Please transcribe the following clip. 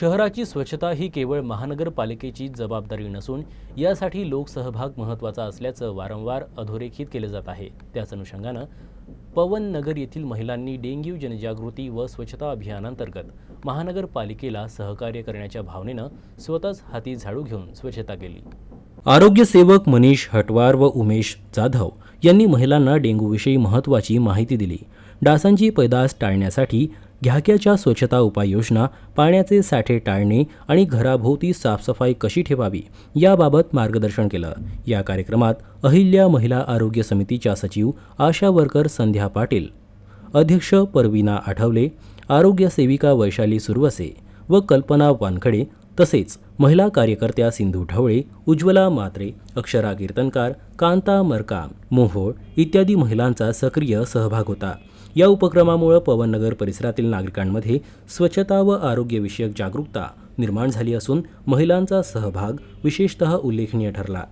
शहराची स्वच्छता ही केवळ महानगरपालिकेची जबाबदारी नसून यासाठी लोकसहभाग महत्त्वाचा असल्याचं वारंवार अधोरेखित केलं जात आहे। त्याच अनुषंगानं पवन नगर येथील महिलांनी डेंग्यू जनजागृती व स्वच्छता अभियानांतर्गत महानगरपालिकेला सहकार्य करण्याच्या भावनेनं स्वतःच हाती झाडू घेऊन स्वच्छता केली। आरोग्य सेवक मनीष हटवार व उमेश जाधव यांनी महिलांना डेंग्यूविषयी महत्त्वाची माहिती दिली। डासांची पैदास टाळण्यासाठी घ्याक्याच्या स्वच्छता उपाययोजना, पाण्याचे साठे टाळणे आणि घराभोवती साफसफाई कशी ठेवावी याबाबत मार्गदर्शन केलं। या कार्यक्रमात अहिल्या महिला आरोग्य समितीच्या सचिव आशा वर्कर संध्या पाटील, अध्यक्ष परवीना आठवले, आरोग्य सेविका वैशाली सुरवसे व कल्पना वानखडे तसेच महिला कार्यकर्त्या सिंधू ढवळे, उज्ज्वला मात्रे, अक्षरा कीर्तनकार, कांता मरकाम, मोहोळ इत्यादी महिलांचा सक्रिय सहभाग होता। या उपक्रमामुळे पवननगर परिसरातील नागरिकांमध्ये स्वच्छता व आरोग्यविषयक जागरूकता निर्माण झाली असून महिलांचा सहभाग विशेषतः उल्लेखनीय ठरला।